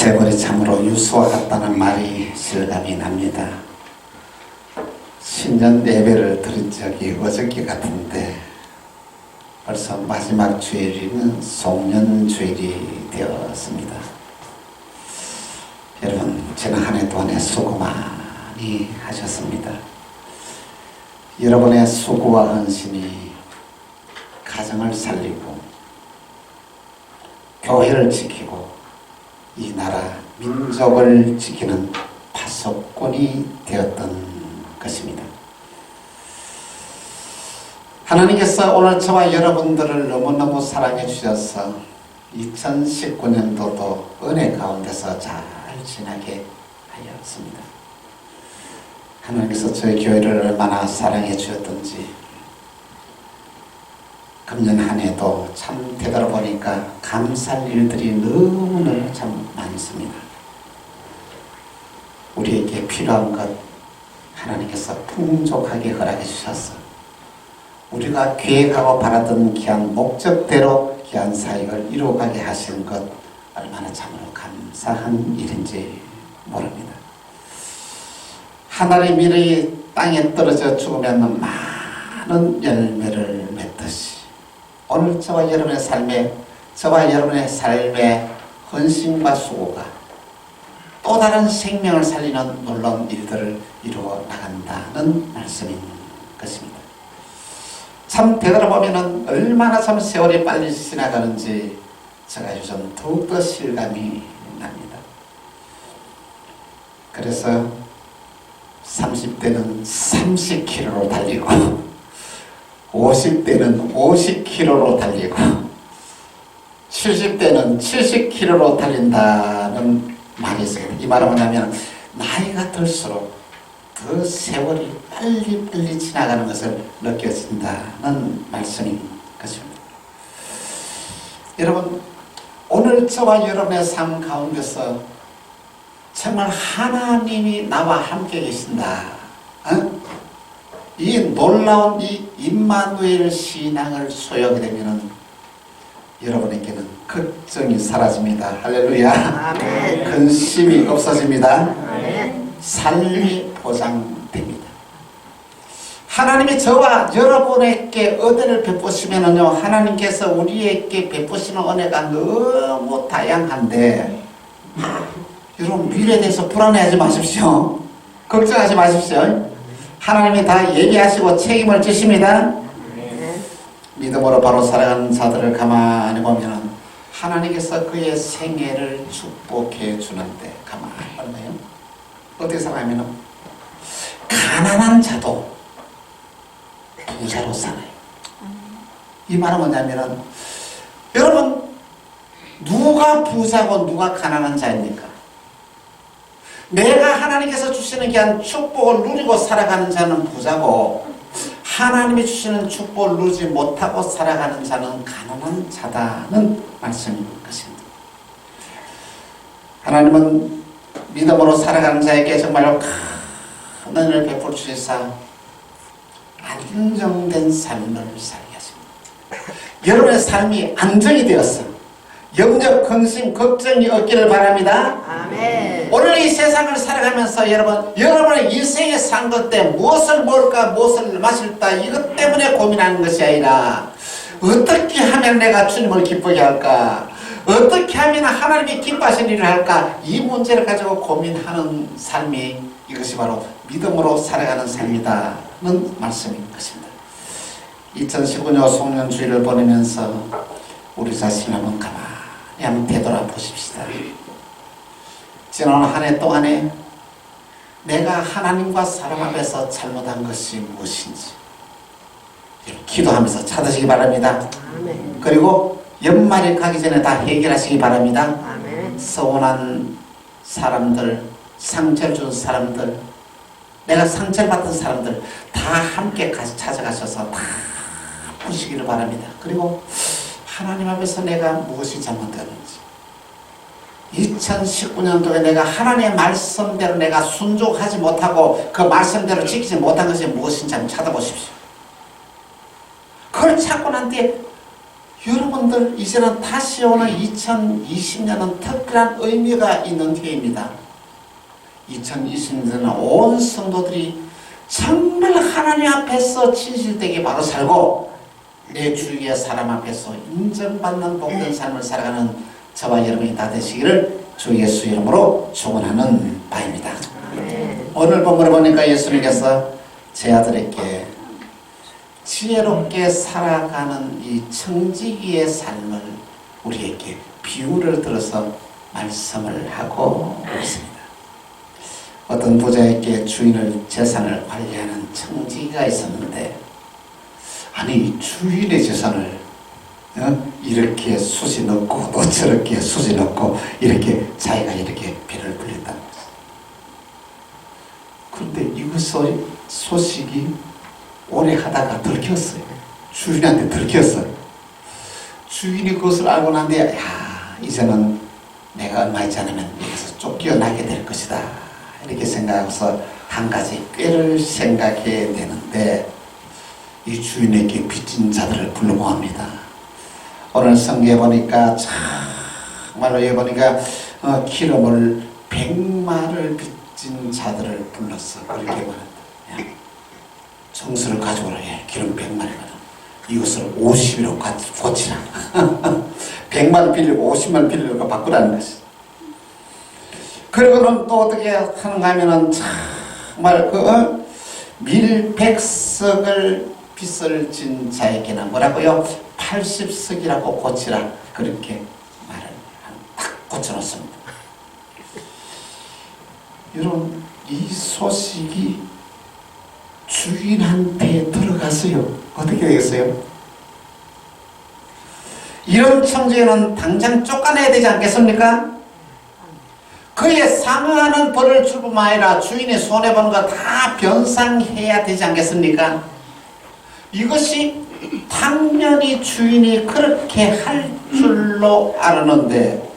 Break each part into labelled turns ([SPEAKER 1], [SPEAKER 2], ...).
[SPEAKER 1] 세월이 참으로 유수와 같다는 말이 실감이 납니다. 신년 예배를 드린 적이 어저께 같은데 벌써 마지막 주일이면 송년주일이 되었습니다. 여러분, 지난 한 해 동안에 수고 많이 하셨습니다. 여러분의 수고와 헌신이 가정을 살리고 교회를 지키고 이 나라 민족을 지키는 파수꾼이 되었던 것입니다. 하나님께서 오늘 저와 여러분들을 너무너무 사랑해 주셔서 2019년도도 은혜 가운데서 잘 지나게 하였습니다. 하나님께서 저희 교회를 얼마나 사랑해 주셨던지 금년 한 해도 참 되돌아보니까 감사할 일들이 너무너무 참 많습니다. 우리에게 필요한 것 하나님께서 풍족하게 허락해 주셔서 우리가 계획하고 바라던 귀한 목적대로 귀한 사역을 이루어가게 하신 것 얼마나 참으로 감사한 일인지 모릅니다. 하늘의 밀이 땅에 떨어져 죽으면 많은 열매를 맺듯이 오늘 저와 여러분의 삶에 헌신과 수고가 또 다른 생명을 살리는 놀라운 일들을 이루어 나간다는 말씀인 것입니다. 참 되돌아보면 얼마나 참 세월이 빨리 지나가는지 제가 요즘 더욱더 실감이 납니다. 그래서 30대는 30km로 달리고 50대는 50km로 달리고 70대는 70km로 달린다는 말이 있어요. 이 말은 뭐냐면 나이가 들수록 그 세월이 빨리 지나가는 것을 느껴진다는 말씀인 것입니다. 여러분, 오늘 저와 여러분의 삶 가운데서 정말 하나님이 나와 함께 계신다. 이 놀라운 이 임마누엘 신앙을 소유하게 되면 여러분에게는 걱정이 사라집니다. 할렐루야.
[SPEAKER 2] 아멘.
[SPEAKER 1] 근심이 없어집니다.
[SPEAKER 2] 아멘.
[SPEAKER 1] 삶이 보장됩니다. 하나님이 저와 여러분에게 은혜를 베푸시면요, 하나님께서 우리에게 베푸시는 은혜가 너무 다양한데, 여러분 미래에 대해서 불안해하지 마십시오. 걱정하지 마십시오. 하나님이 다 얘기하시고 책임을 지십니다. 믿음으로 바로 살아가는 자들을 가만히 보면 하나님께서 그의 생애를 축복해 주는데 가만히 보면 어떻게 생각하면 가난한 자도 부자로 살아요. 이 말은 뭐냐면 여러분, 누가 부자고 누가 가난한 자입니까? 내가 하나님께서 주시는 귀한 축복을 누리고 살아가는 자는 부자고 하나님이 주시는 축복을 누리지 못하고 살아가는 자는 가난한 자다는 말씀인 것입니다. 하나님은 믿음으로 살아가는 자에게 정말로 큰 은혜를 베풀 주시사 안정된 삶을 살게 하십니다. 여러분의 삶이 안정이 되었어. 염려, 근심, 걱정이 없기를 바랍니다.
[SPEAKER 2] 아멘.
[SPEAKER 1] 오늘 이 세상을 살아가면서 여러분의 인생의 상도 때 무엇을 먹을까, 무엇을 마실까 이것 때문에 고민하는 것이 아니라 어떻게 하면 내가 주님을 기쁘게 할까, 어떻게 하면 하나님이 기뻐하시는 일을 할까, 이 문제를 가지고 고민하는 삶이 이것이 바로 믿음으로 살아가는 삶이다는 말씀인 것입니다. 2019년 송년주일을 보내면서 우리 자신을 한번 가만히 한번 되돌아보십시다. 지난 한 해 동안에 내가 하나님과 사람 앞에서 잘못한 것이 무엇인지 기도하면서 찾으시기 바랍니다.
[SPEAKER 2] 아멘.
[SPEAKER 1] 그리고 연말이 가기 전에 다 해결하시기 바랍니다.
[SPEAKER 2] 아멘.
[SPEAKER 1] 서운한 사람들, 상처를 준 사람들, 내가 상처를 받은 사람들 다 함께 같이 찾아가셔서 다 푸시기를 바랍니다. 그리고 하나님 앞에서 내가 무엇이 잘못되었는지 2019년도에 내가 하나님의 말씀대로 내가 순종하지 못하고 그 말씀대로 지키지 못한 것이 무엇인지 한번 찾아보십시오. 그걸 찾고 난 뒤에 여러분들 이제는 다시 오는 2020년은 특별한 의미가 있는 해입니다. 2020년은 온 성도들이 정말 하나님 앞에서 진실되게 바로 살고 내 주위의 사람 앞에서 인정받는 복된 삶을 살아가는 저와 여러분이 다 되시기를 주 예수 이름으로 축원하는 바입니다. 오늘 본문을 보니까 예수님께서 제 아들에게 지혜롭게 살아가는 이 청지기의 삶을 우리에게 비유를 들어서 말씀을 하고 있습니다. 어떤 부자에게 주인의 재산을 관리하는 청지기가 있었는데, 아니 주인의 재산을 이렇게 숱이 넣고 또 저렇게 숱이 넣고 이렇게 자기가 이렇게 배를 불렸다는 거죠. 그런데 이거 소식이 오래 하다가 들켰어요. 주인한테 들켰어요. 주인이 그것을 알고 난 뒤에 이제는 내가 얼마 있지 않으면 여기서 쫓겨나게 될 것이다 이렇게 생각해서 한 가지 꾀를 생각해 되는데, 이 주인에게 빚진 자들을 불러 모읍니다. 오늘 성경에 보니까 정말로 여기 보니까 기름을 100마를 빚진 자들을 불렀어. 그렇게 말한다. 정수를 가져오라. 기름 100마리거든. 이것을 50으로 고치라. 100만 빌리고 50만 빌리고 바꾸라는 것이. 그리고는 또 어떻게 하는가 하면은 정말 밀백석을 빚을 진 자에게는 뭐라고요? 80석이라고 고치라. 그렇게 말을 딱 고쳐놓습니다. 여러분, 이 소식이 주인한테 들어갔어요. 어떻게 되겠어요? 이런 청지기는 당장 쫓아내야 되지 않겠습니까? 그에 상응하는 벌을 줄 뿐만 아니라 주인이 손해보는 거 다 변상해야 되지 않겠습니까? 이것이 당연히 주인이 그렇게 할 줄로 알았는데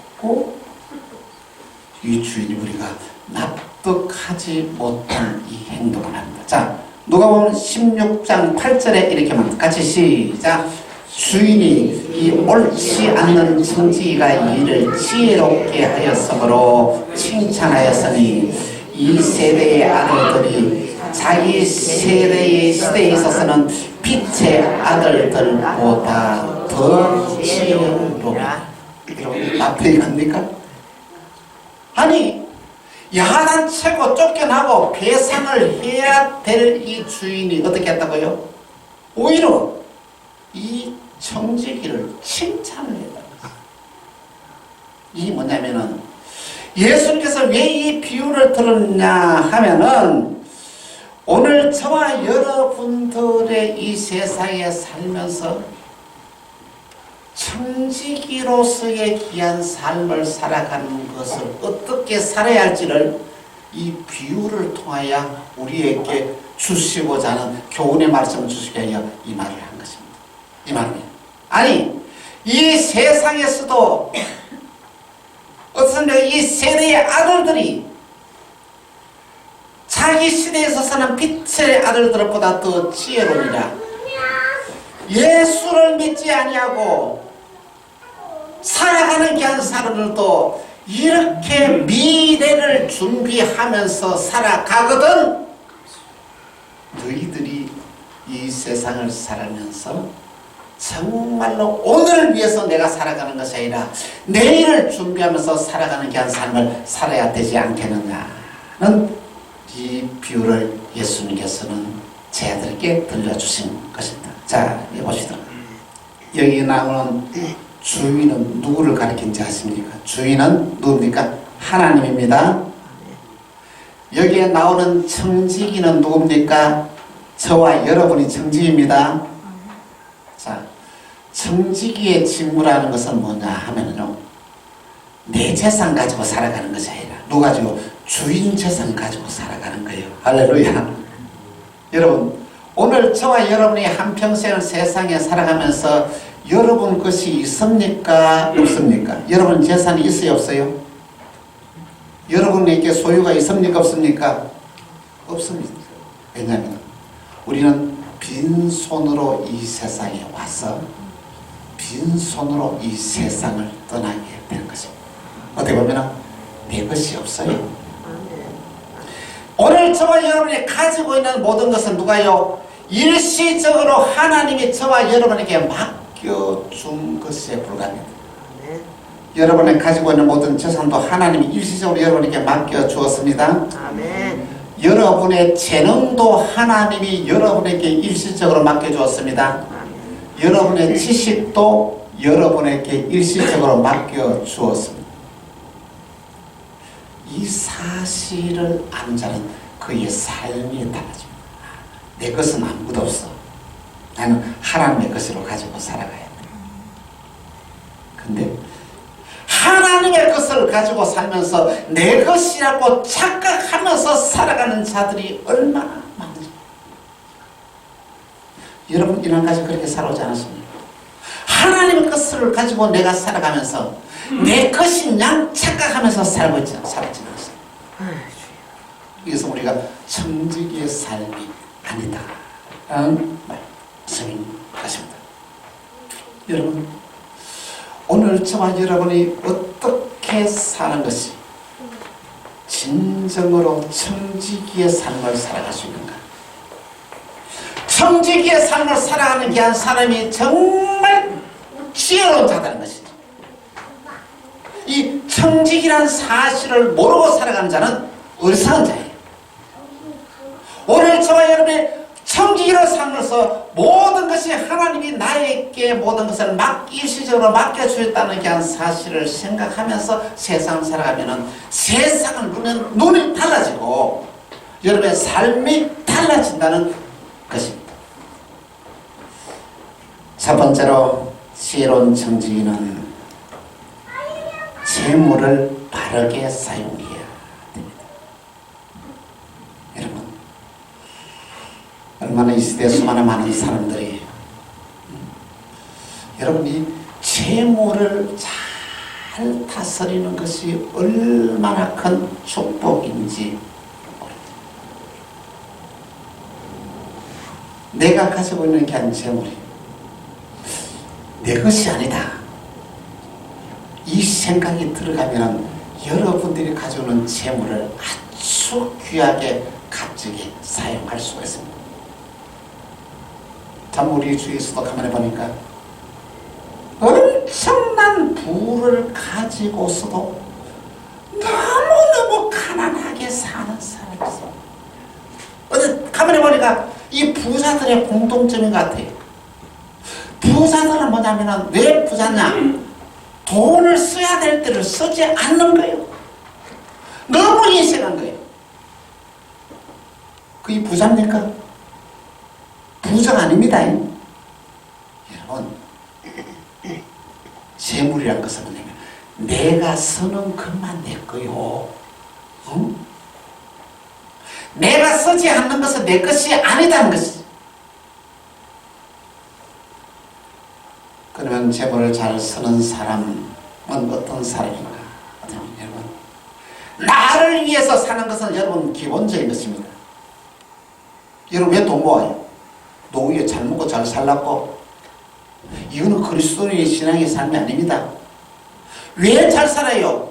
[SPEAKER 1] 이 주인이 우리가 납득하지 못한 이 행동을 합니다. 자, 누가복음 16장 8절에 이렇게 말합니다. 같이 시작. 주인이 이 옳지 않는 청지기가 이를 지혜롭게 하였으므로 칭찬하였으니 이 세대의 아들들이 자기 세대의 시대에 있어서는 빛의 아들들보다 더 지혜로우리라. 납득이 갑니까? 아니 야단치고 쫓겨나고 배상을 해야 될 이 주인이 어떻게 했다고요? 오히려 이 청지기를 칭찬을 했다. 이 뭐냐면은 예수님께서 왜 이 비유를 들었냐 하면은 오늘 저와 여러분들의 이 세상에 살면서 청지기로서의 귀한 삶을 살아가는 것을 어떻게 살아야 할지를 이 비유를 통하여 우리에게 주시고자 하는 교훈의 말씀을 주시기 위하여 이 말을 한 것입니다. 이 말입니다. 아니 이 세상에서도 어떻습니까? 이 세대의 아들들이 자기 시대에 있어서는 빛의 아들들보다 더 지혜로우리라. 예수를 믿지 아니하고 살아가는 귀한 사람들도 이렇게 미래를 준비하면서 살아가거든. 너희들이 이 세상을 살면서 정말로 오늘을 위해서 내가 살아가는 것이 아니라 내일을 준비하면서 살아가는 귀한 삶을 살아야 되지 않겠느냐는 이 비유를 예수님께서는 제 아들에게 들려주신 것입니다. 자, 여기 보시다. 여기 나오는 주인은 누구를 가리킨지 아십니까? 주인은 누굽니까? 하나님입니다. 여기에 나오는 청지기는 누굽니까? 저와 여러분이 청지기입니다. 자, 청지기의 직무라는 것은 뭐냐 하면요, 내 재산 가지고 살아가는 것이 아니라 누가 가지고? 주인 재산 가지고 살아가는 거예요. 할렐루야. 여러분, 오늘 저와 여러분이 한평생을 세상에 살아가면서 여러분 것이 있습니까? 없습니까? 여러분 재산이 있어요? 없어요? 여러분에게 소유가 있습니까? 없습니까? 없습니다. 왜냐하면 우리는 빈손으로 이 세상에 와서 빈손으로 이 세상을 떠나게 되는 것입니다. 어떻게 보면 내 것이 없어요.
[SPEAKER 2] 아멘.
[SPEAKER 1] 오늘 저와 여러분이 가지고 있는 모든 것은 누가요? 일시적으로 하나님이 저와 여러분에게 맡겨준 것에 불과합니다.
[SPEAKER 2] 아멘.
[SPEAKER 1] 여러분이 가지고 있는 모든 재산도 하나님이 일시적으로 여러분에게 맡겨주었습니다.
[SPEAKER 2] 아멘.
[SPEAKER 1] 여러분의 재능도 하나님이 여러분에게 일시적으로 맡겨주었습니다.
[SPEAKER 2] 아멘.
[SPEAKER 1] 여러분의 지식도 여러분에게 일시적으로 맡겨주었습니다. 이 사실을 아는 자는 그의 삶이 달라집니다. 내 것은 아무것도 없어. 나는 하나님의 것으로 가지고 살아가야 돼. 근데 하나님의 것을 가지고 살면서 내 것이라고 착각하면서 살아가는 자들이 얼마나 많은지. 여러분 이날까지 그렇게 살아오지 않았습니까? 하나님의 것을 가지고 내가 살아가면서 내 것인 양 착각하면서 살지 않았어요. 이것은 우리가 청지기의 삶이 아니다 라는 말씀인 것입니다. 여러분 오늘 저와 여러분이 어떻게 사는 것이 진정으로 청지기의 삶을 살아갈 수 있는가? 청지기의 삶을 살아가는 귀한 사람이 정말 지혜로운 자다는 것이죠. 이 청지기란 사실을 모르고 살아가는 자는 어리석은 자예요. 오늘 저와 여러분이 청지기로 살면서 모든 것이 하나님이 나에게 모든 것을 일시적으로 맡겨주었다는 귀한 사실을 생각하면서 세상을 살아가면 세상을 눈이 달라지고 여러분의 삶이 달라진다는 것입니다. 첫 번째로 지혜로운 청지기는 재물을 바르게 사용해야 됩니다. 여러분 얼마나 이 시대에 수많은 많은 사람들이 여러분이 재물을 잘 다스리는 것이 얼마나 큰 축복인지 모릅니다. 내가 가지고 있는 게 아닌 재물이 내 것이 아니다. 이 생각이 들어가면 여러분들이 가져오는 재물을 아주 귀하게 값지게 사용할 수가 있습니다. 참 우리 주위에서도 가만히 보니까 엄청난 부를 가지고서도 너무너무 가난하게 사는 사람이 있어요. 어제 가만히 보니까 이 부자들의 공통점인 것 같아요. 부자들은 뭐냐면 왜 부자냐? 돈을 써야 될 때를 쓰지 않는 거예요. 너무 인색한 거예요. 그게 부자입니까? 부자가 아닙니다. 여러분 재물이란 것은 뭐냐면 내가 쓰는 것만 내 거요. 응? 내가 쓰지 않는 것은 내 것이 아니다는 것이지. 그러면 재물을 잘 쓰는 사람은 어떤 사람인가? 여러분 나를 위해서 사는 것은 여러분 기본적인 것입니다. 여러분 왜 돈 모아요? 노후에 잘 먹고 잘 살라고? 이거는 그리스도인의 신앙의 삶이 아닙니다. 왜 잘 살아요?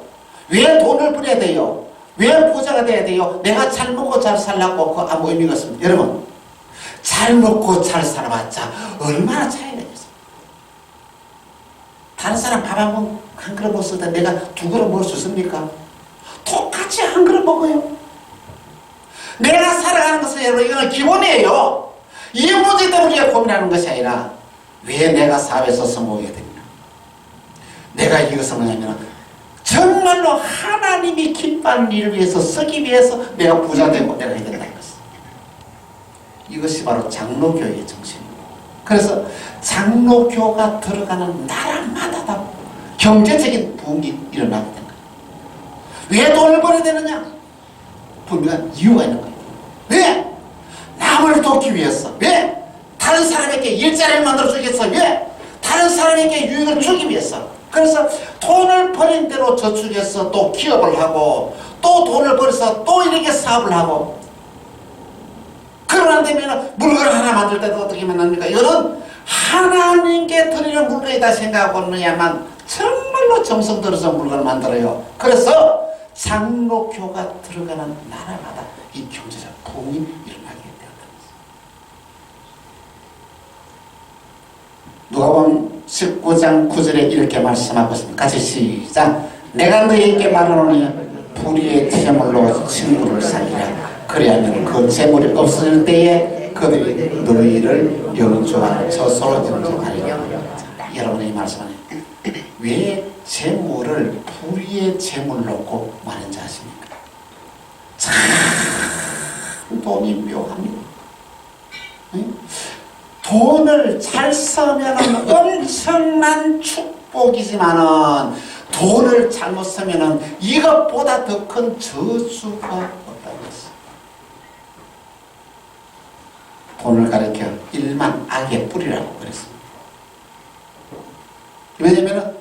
[SPEAKER 1] 왜 돈을 벌여야 돼요? 왜 부자가 돼야 돼요? 내가 잘 먹고 잘 살라고? 그거 아무 의미가 없습니다. 여러분 잘 먹고 잘 살아봤자 얼마나 차이가 있어요. 다른 사람 밥 한 그릇 먹을 때 내가 두 그릇 먹을 수 있습니까? 똑같이 한 그릇 먹어요. 내가 살아가는 것은 여러분 이거는 기본이에요. 이 문제 때문에 우리가 고민하는 것이 아니라 왜 내가 사업에서 성공해야 됩니까? 내가 이것을 뭐냐면 정말로 하나님이 기뻐하는 일을 위해서 쓰기 위해서 내가 부자 되고 내가 해야 된다는 것입니다. 이것이 바로 장로교의 정신입니다. 그래서 장로교가 들어가는 나라마다 다 경제적인 부흥이 일어나게 된 거예요. 왜 돈을 벌어야 되느냐? 분명한 이유가 있는 거예요. 왜? 남을 돕기 위해서. 왜? 다른 사람에게 일자리를 만들어주기 위해서. 왜? 다른 사람에게 유익을 주기 위해서. 그래서 돈을 버린 대로 저축해서 또 기업을 하고 또 돈을 벌여서 또 이렇게 사업을 하고 그러나 되면 물건 하나 만들 때도 어떻게 만납니까? 이거는 하나님께 드리는 물건이다 생각하느냐만 정말로 정성 들여서 물건을 만들어요. 그래서 장로교가 들어가는 나라마다 이 경제적 부흥이 일어나게 되었다. 누가복음 19장 9절에 이렇게 말씀하고 있습니다. 같이 시작. 내가 너희에게 말하노니 불의의 재물로 친구를 사귀라. 그래야면 그 재물이 없어질 때에 그들이 너희를 영조하는 저소로 영조하리라. 여러분의 이 말씀은 왜 재물을 불의의 재물로 꼭 말한지 아십니까? 참 돈이 묘합니다. 돈을 잘 쓰면 엄청난 축복이지만은 돈을 잘못 쓰면 이것보다 더 큰 저주가 없다고 했어요. 돈을 가리켜 일만 악의 뿌리라고 그랬습니다. 왜냐면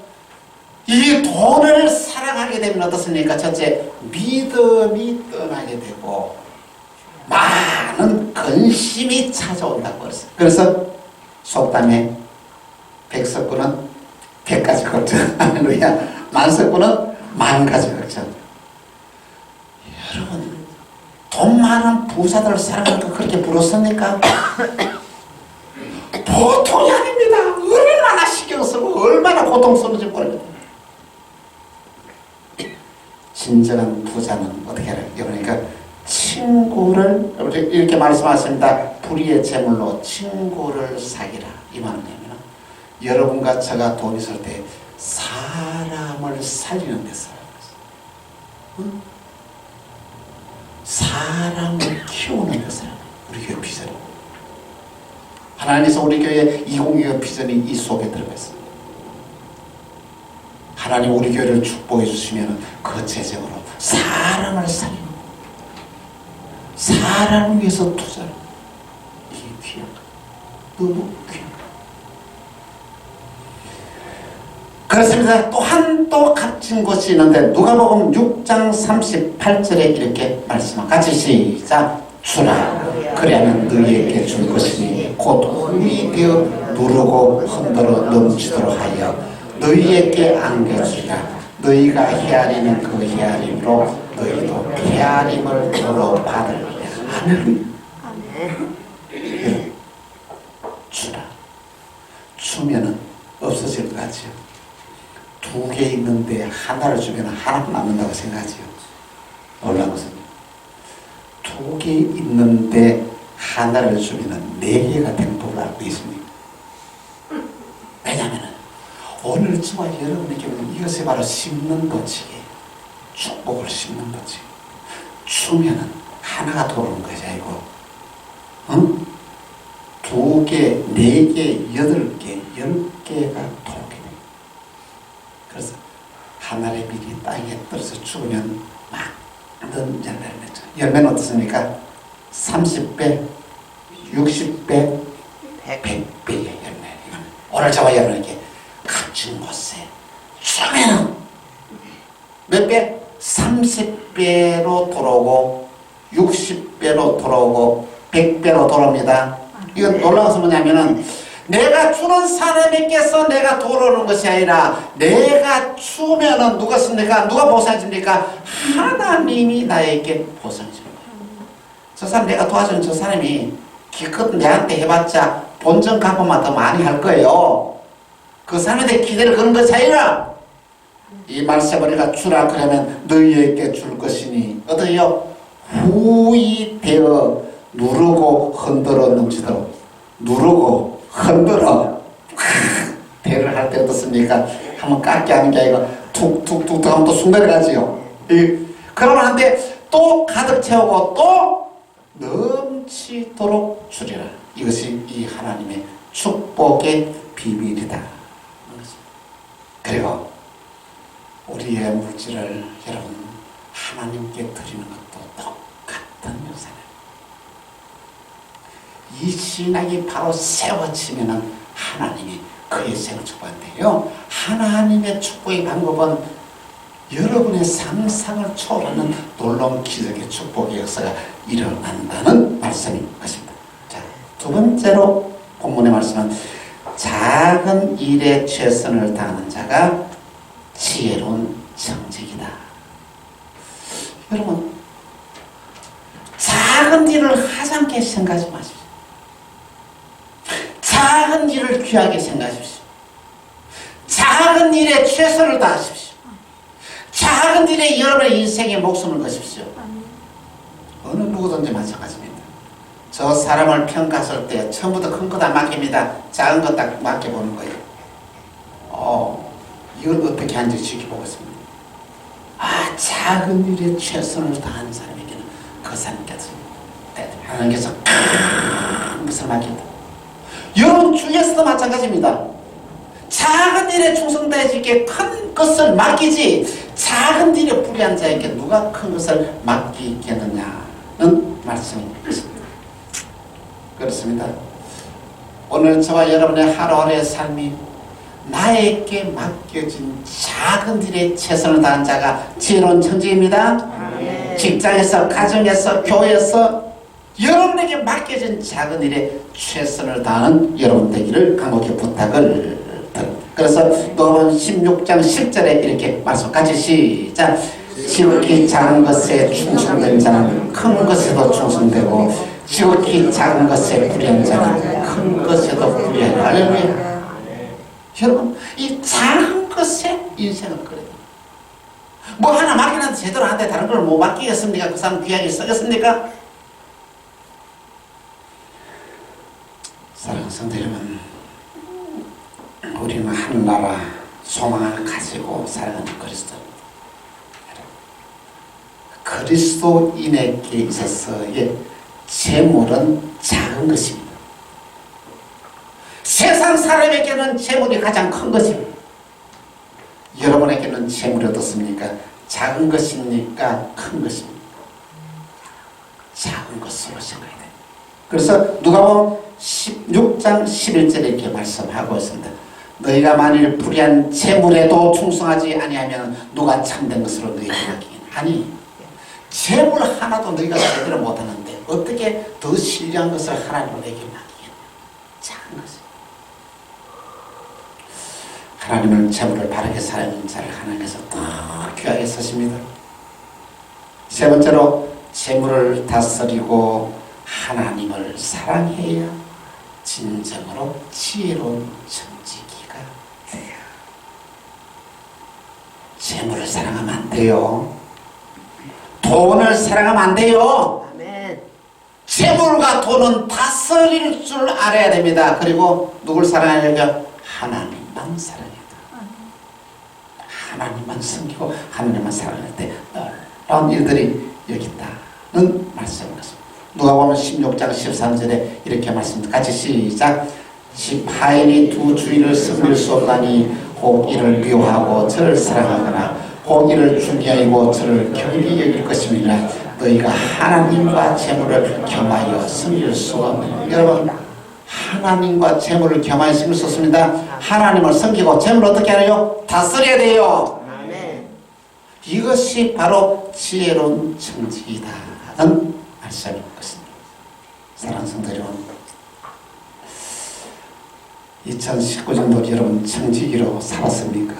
[SPEAKER 1] 이 돈을 사랑하게 되면 어떻습니까? 첫째, 믿음이 떠나게 되고 많은 근심이 찾아온다고 했어요. 그래서 속담에 백석구는 100가지 걱정, 할렐루야. 만석구는 10,000가지 걱정. 여러분, 돈 많은 부자들을 사랑하는 거 그렇게 부럽습니까? 보통이 아닙니다. 얼마나 신경 쓰고 얼마나 고통스러운지 모릅니다. 진정한 부자는 어떻게 해요? 그러니까 친구를 이렇게 말씀하십니다. 불의의 재물로 친구를 사귀라. 이 말은 뭐냐면 여러분과 제가 돈 있을 때 사람을 살리는 데 써요. 응? 사람을 키우는 데 써요. 우리 교회 비전이. 하나님께서 우리 교회 2025 비전이 이 속에 들어가 있습니다. 하나님 우리 교회를 축복해 주시면 그 재정으로 사람을 살리고 사람을 위해서 투자를. 이게 귀한 거. 너무 귀한 거. 그렇습니다. 또 값진 것이 있는데 누가복음 6장 38절에 이렇게 말씀합니다. 같이 시작. 주라. 그래야면 너희에게 줄 것이니 곧 흙이 되어 누르고 흔들어 넘치도록 하여 너희에게 안겨주리라. 너희가 헤아리는 그 헤아림으로 너희도 헤아림을 도로 받으리라. 아멘. 주라. 주면은 없어질 것 같지요. 2개 있는데 하나를 주면 하나만 남는다고 생각하지요. 놀라운 것은 2개 있는데 하나를 주면 4개가 된 법을 알고 있습니다. 왜냐하면 오늘 저와 여러분에게 이것이 바로 심는 도치기, 축복을 심는 도치기. 주면은 하나가 돌아오는 것이 아니고, 응? 2개, 4개, 8개, 10개가 돌게 돼. 그래서 하늘의 빛이 땅에 떨어져 죽으면 많은 열매를 맺죠. 열매는 어떻습니까? 30배, 60배, 100배의 열매. 오늘 저와 여러분에게 값진 곳에 주면은 몇 배? 30배로 돌아오고 60배로 돌아오고 100배로 돌아옵니다. 이건 놀라운 것은 뭐냐면은 내가 주는 사람에게서 내가 돌아오는 것이 아니라 내가 주면은 누가 씁니까? 누가 보상해줍니까? 하나님이 나에게 보상해줍니다. 저 사람 내가 도와주는 저 사람이 기껏 내한테 해봤자 본전 갚으면 더 많이 할 거예요. 그 사람한테 기대를 거는 것이 아니라 이 말씀을 우리가 주라 그러면 너희에게 줄 것이니 어떠요? 후이 되어 누르고 흔들어 넘치도록. 누르고 흔들어 대를 할 때 어떻습니까? 한번 깎게 하는 게 아니고 툭툭툭 하면 또 쑥 내려가지요. 그러면 한데 또 가득 채우고 또 넘치도록 주리라. 이것이 이 하나님의 축복의 비밀이다. 그리고 우리의 물질을 여러분 하나님께 드리는 것도 똑같은 요새는 이 신학이 바로 세워지면은 하나님이 그의 생을 축복한대요. 하나님의 축복의 방법은 여러분의 상상을 초월하는 놀라운 기적의 축복의 역사가 일어난다는 말씀인 것입니다. 자, 두 번째로 본문의 말씀은 작은 일에 최선을 다하는 자가 지혜로운 정직이다. 여러분, 작은 일을 하찮게 생각하지 마십시오. 작은 일을 귀하게 생각하십시오. 작은 일에 최선을 다하십시오. 작은 일에 여러분의 인생의 목숨을 거십시오. 어느 누구든지 마찬가지입니다. 저 사람을 평가할 때 처음부터 큰 거 다 맡깁니다. 작은 거 딱 맡겨보는 거예요. 이걸 어떻게 하는지 지켜보고 있습니다. 작은 일에 최선을 다하는 사람에게는 그 사람께서 하나님께서 큰 것을 맡긴다. 여러분 주위에서도 마찬가지입니다. 작은 일에 충성되게 큰 것을 맡기지 작은 일에 불의한 자에게 누가 큰 것을 맡기겠느냐는 말씀입니다. 그렇습니다. 오늘 저와 여러분의 하루하루의 삶이 나에게 맡겨진 작은 일에 최선을 다한 자가 지혜로운 청지입니다. 직장에서, 가정에서, 교회에서 여러분에게 맡겨진 작은 일에 최선을 다하는 여러분 되기를 간곡히 부탁을 드립니다. 그래서 누가복음 16장 10절에 이렇게 말씀 같이 시작. 지극히 작은 것에 충성된 자는 큰 것에도 충성되고 지극히 작은 것에 불의한 자는 큰 것에도 불의하리라. 할렐루야. 여러분, 이 작은 것에 인생을 그려요. 뭐 하나 맡기는데 제대로 하는데 다른 걸 못 맡기겠습니까? 그 사람 귀하게 쓰겠습니까? 사랑하는 성도 여러분, 우리는 한 나라 소망을 가지고 살아가는 그리스도입니다. 그리스도인에게 있어서의 재물은 작은 것입니다. 세상 사람에게는 재물이 가장 큰 것입니다. 여러분에게는 재물이 어떻습니까? 작은 것입니까? 큰 것입니까? 작은 것으로 생각해야 돼요. 그래서 누가복음 16장 11절에 이렇게 말씀하고 있습니다. 너희가 만일 불의한 재물에도 충성하지 아니하면 누가 참된 것으로 너희가 맡기겠느냐. 아니, 재물 하나도 너희가 제대로 못하는데 어떻게 더 신령한 것을 하나님에게 맡기겠냐. 작은 것을. 하나님은 재물을 바르게 사는 자를 하나님께서 더 귀하게 쓰십니다. 세 번째로 재물을 다스리고 하나님을 사랑해야 진정으로 지혜로운 정직이가 돼요. 재물을 사랑하면 안 돼요. 돈을 사랑하면 안 돼요.
[SPEAKER 2] 아멘.
[SPEAKER 1] 재물과 돈은 다스릴 줄 알아야 됩니다. 그리고 누굴 사랑하려고? 하나님만 사랑해야 돼요. 하나님만 섬기고 하나님만 사랑할 때 놀라운 일들이 여기 있다는 말씀입니다. 누가복음 16장 13절에 이렇게 말씀합니다. 같이 시작. 집 하인이 두 주인을 섬길 수 없나니 혹 이를 미워하고 저를 사랑하거나 혹 이를 중요하고 저를 경히 여길 것입니다. 너희가 하나님과 재물을 겸하여 섬길 수 없는. 여러분, 하나님과 재물을 겸하여 섬길 수 없습니다. 하나님을 섬기고 재물을 어떻게 하나요? 다스려야 돼요.
[SPEAKER 2] 아멘.
[SPEAKER 1] 이것이 바로 지혜로운 정직이다는 말씀인 것입니다. 사랑하는 성도 여러분, 2019년도 여러분 정직이로 살았습니까?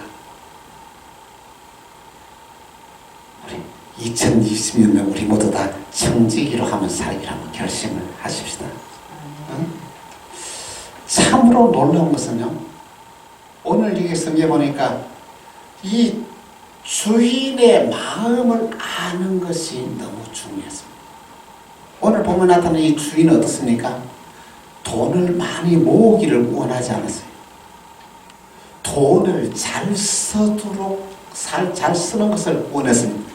[SPEAKER 1] 우리 2020년도 우리 모두 다 정직이로 하면 살기로 한번 결심을 하십시다. 응? 참으로 놀라운 것은요, 오늘 이게 성경에 보니까 이 주인의 마음을 아는 것이 너무 중요했습니다. 오늘 보면 나타나는 이 주인은 어떻습니까? 돈을 많이 모으기를 원하지 않았어요. 돈을 잘 쓰도록 잘 쓰는 것을 원했습니다.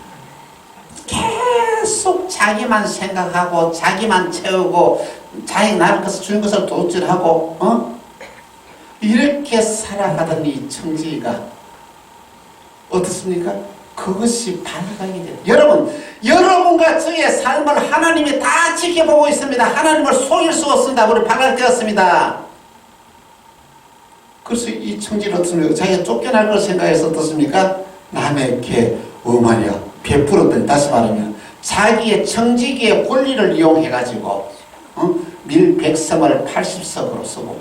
[SPEAKER 1] 계속 자기만 생각하고 자기만 채우고 자기 나를 것을 주는 것을 도출하고 이렇게 살아가던 이 청지기가 어떻습니까? 그것이 발각이 돼요. 여러분과 저의 삶을 하나님이 다 지켜보고 있습니다. 하나님을 속일 수 없습니다. 우리 발각되었습니다. 그래서 이 청지는 어떻습니까? 자기가 쫓겨날 걸 생각해서 어떻습니까? 남에게 어마냐 베풀었더니, 다시 말하면 자기의 청지기의 권리를 이용해가지고 밀백성을 80석으로 쓰고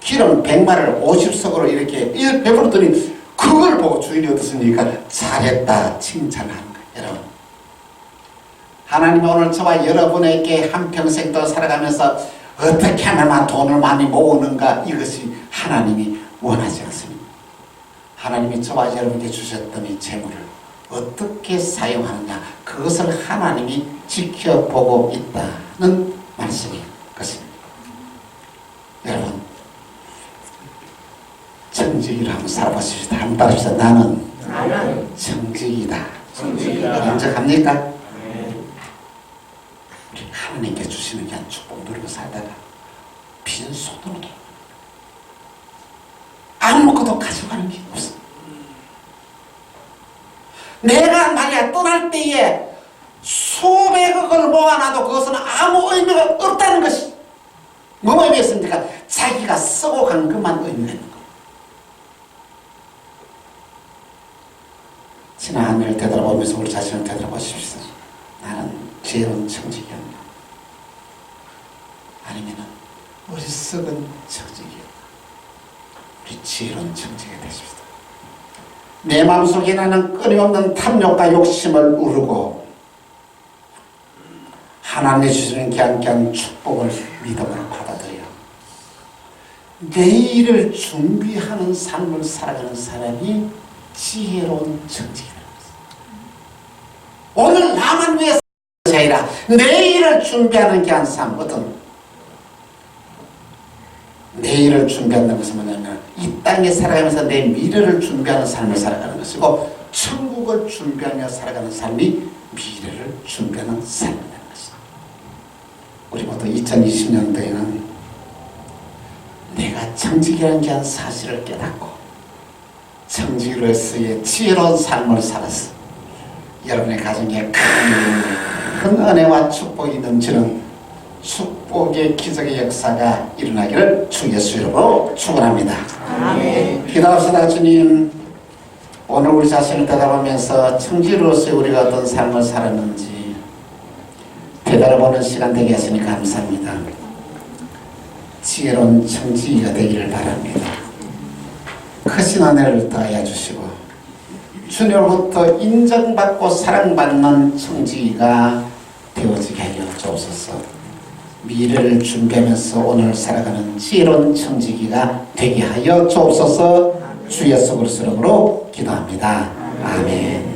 [SPEAKER 1] 기름 100마리를 50석으로 이렇게 베풀었더니 그걸 보고 주인이 어떻습니까? 잘했다 칭찬하는 거예요. 여러분, 하나님은 오늘 저와 여러분에게 한평생도 살아가면서 어떻게 하면 돈을 많이 모으는가, 이것이 하나님이 원하지 않습니다. 하나님이 저와 여러분께 주셨던 이 재물을 어떻게 사용하느냐, 그것을 하나님이 지켜보고 있다는 말씀인 것입니다. 여러분, 정직이로 한번 살아보십시다. 한번 따라합시다. 나는 정직이다. 인정합니까? 우리 하나님께 주시는 그냥 축복 누리고 살다가 빈손으로 아무것도 가져가는 게 없어. 내가 만약 떠날 때에 수백억을 모아놔도 그것은 아무 의미가 없다는 것이 뭐 의미였습니까? 자기가 쓰고 간 것만 의미가 있는 거예요. 지난 한 해를 되돌아보면서 우리 자신을 되돌아보십시오. 나는 지혜로운 청직이었나? 아니면은 어리석은 청직이었나? 우리 지혜로운 청직이 되십시오. 내 마음속에 나는 끊임없는 탐욕과 욕심을 우르고 하나님이 주시는 귀한 축복을 믿음으로 받아들여 내일을 준비하는 삶을 살아가는 사람이 지혜로운 청직이라는 것입니다. 오늘 나만 위해 사는 것이 아니라 내일을 준비하는 귀한 삶. 어떤 내일을 준비한다는 것은 뭐냐면 이 땅에 살아가면서 내 미래를 준비하는 삶을 살아가는 것이고, 천국을 준비하며 살아가는 삶이 미래를 준비하는 삶이라는 것입니다. 우리 모두 2020년도에는 내가 청직이라는 귀한 사실을 깨닫고 청직으로서의 지혜로운 삶을 살아서 여러분의 가정에 큰 은혜와 축복이 넘치는 축복의 기적의 역사가 일어나기를 주 예수 이름으로 축원합니다.
[SPEAKER 2] 아멘.
[SPEAKER 1] 기도합시다. 주님, 오늘 우리 자신을 되돌아보면서 청지로서 우리가 어떤 삶을 살았는지 되돌아보는 시간 되게 하시니 감사합니다. 지혜로운 청지가 되기를 바랍니다. 크신 은혜를 더하여 주시고 주님으로부터 인정받고 사랑받는 청지가 되어지게 하여 주옵소서. 미래를 준비하면서 오늘 살아가는 지혜로운 청지기가 되게 하여 주옵소서. 주 예수 그리스도 이름으로 기도합니다. 아멘.